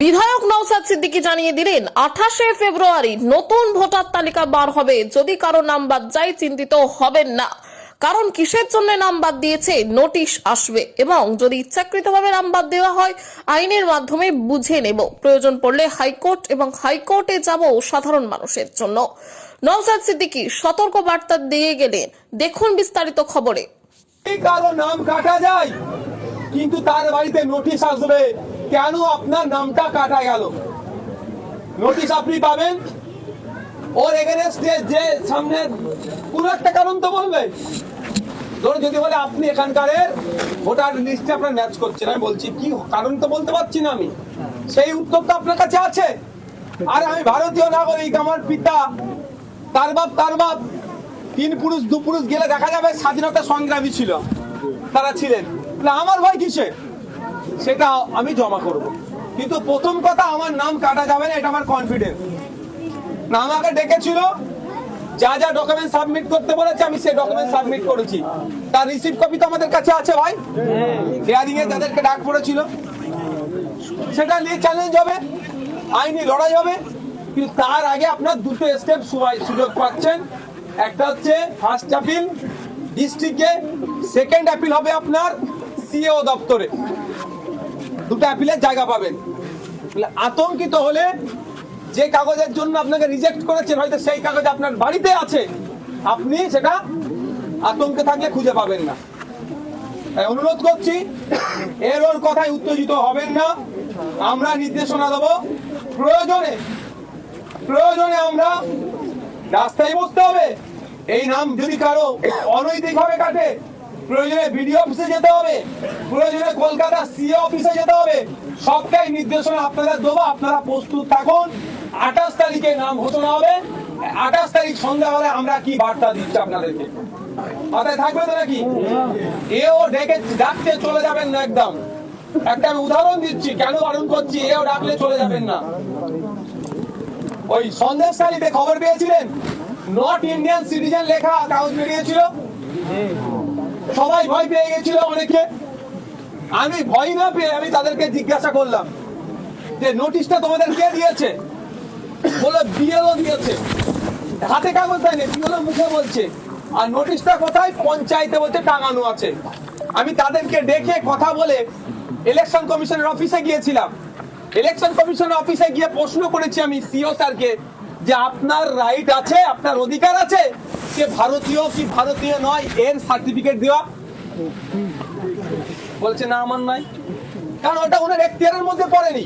বিধায়ক নওশাদ সিদ্দিকী জানিয়ে দিলেন 28 ফেব্রুয়ারি নতুন ভোটার তালিকা বার হবে। যদি কারো নাম বাদ যায় চিন্তিত হবেন না, কারণ কিসের জন্য নাম বাদ দিয়েছে নোটিশ আসবে এবং যদি ইচ্ছাকৃতভাবে নাম বাদ দেওয়া হয় আইনের মাধ্যমে বুঝে নেব, প্রয়োজন পড়লে হাইকোর্ট এবং হাইকোর্টে যাব সাধারণ মানুষের জন্য। নওশাদ সিদ্দিকী সতর্ক বার্তা দিয়ে গেলেন, দেখুন বিস্তারিত খবরে। কারো নাম কাটা যায় কিন্তু তার বাড়িতে নোটিশ আসবে কেন আপনার নামটা কাটা গেল। নোটিশ আপনি পাবেন, ওর এগেনস্টে যে সামনে কোন একটা কারণ তো বলবে। ধরুন যদি বলে আপনি এখানকারের ভোটার লিস্টে আপনার ম্যাচ করছেন, আমি বলছি কি কারণ তো বলতে পারছি না আমি, সেই উত্তর তো আপনার কাছে আছে। আর আমি ভারতীয় নাগরিক, আমার পিতা তার বাপ 3 পুরুষ 2 পুরুষ গেলে দেখা যাবে স্বাধীনতা সংগ্রামী ছিল, তারা ছিলেন, আমার ভয় কিসে, সেটা আমি জমা করব। কিন্তু প্রথম কথা আমার নাম কাটা যাবে না, এটা আমার কনফিডেন্স। না আমাকে ডেকেছিল, যা যা ডকুমেন্ট সাবমিট করতে বলেছে আমি সেই ডকুমেন্ট সাবমিট করেছি, তার রিসিভ কপি তো আমাদের কাছে আছে ভাই। হিয়ারিং এ যাদেরকে ডাক পড়েছিল সেটা নিয়ে চ্যালেঞ্জ হবে, আইনি লড়াই হবে। কিন্তু তার আগে আপনার দুটো স্টেপ সুযোগ পাচ্ছেন। একটা হচ্ছে ফার্স্ট অ্যাপিল ডিস্ট্রিক্টে, সেকেন্ড অ্যাপিল হবে আপনার সিও দপ্তরে। দুটো অ্যাপিলের জায়গা পাবেন। আতঙ্কিত হলে যে কাগজের জন্য আপনাকে রিজেক্ট করেছেন হয়তো সেই কাগজ আপনার বাড়িতে আছে, আপনি সেটা আতঙ্কে থাকলে খুঁজে পাবেন না। অনুরোধ করছি এর ওর কথায় উত্তেজিত হবেন না। আমরা নির্দেশনা দেবো, প্রয়োজনে আমরা রাস্তায় বসতে হবে। এই নাম যদি কারো অনৈতিক ভাবে কাটে প্রয়োজনে বিডিও অফিসে যেতে হবে, প্রয়োজনে কলকাতা সিএ অফিসে যেতে হবে। সবটাই নির্দেশনা আপনাদের দেবো, আপনারা প্রস্তুত থাকুন। 28 তারিখে নাম ঘোষণা হবে। 28 তারিখ সন্ধ্যা হলে আমরা কি বার্তা দিচ্ছি আপনাদেরকে, মাথায় থাকবে তো নাকি? এও ডাকতে চলে যাবেন না একদম। একটা আমি উদাহরণ দিচ্ছি কেন বারণ করছি, এও ডাকলে চলে যাবেন না। ওই সন্দেশখালীতে খবর পেয়েছিলেন নট ইন্ডিয়ান সিটিজেন লেখা কাগজ বেরিয়েছিল, সবাই ভয় পেয়ে গেছিল অনেকে। আমি ভয় না পেয়ে আমি তাদেরকে জিজ্ঞাসা করলাম যে নোটিশটা তোমাদের কে দিয়েছে, বলে বিএলও দিয়েছে, হাতে কাগজ দেয়নি, বিএলও মুখে বলছে। আর নোটিশটা কোথায়, পঞ্চায়েতে বলছে টাঙানো আছে। আমি তাদেরকে ডেকে কথা বলে ইলেকশন কমিশনের অফিসে গিয়েছিলাম। ইলেকশন কমিশনের অফিসে গিয়ে প্রশ্ন করেছি আমি সিও স্যারকে যে আপনার রাইট আছে, আপনার অধিকার আছে যে ভারতীয় কি ভারতীয় নয় এর সার্টিফিকেট দেওয়া। বলছে না আমার নাই, কারণ ওটা ওনার এখতিয়ারের মধ্যে পড়েনি।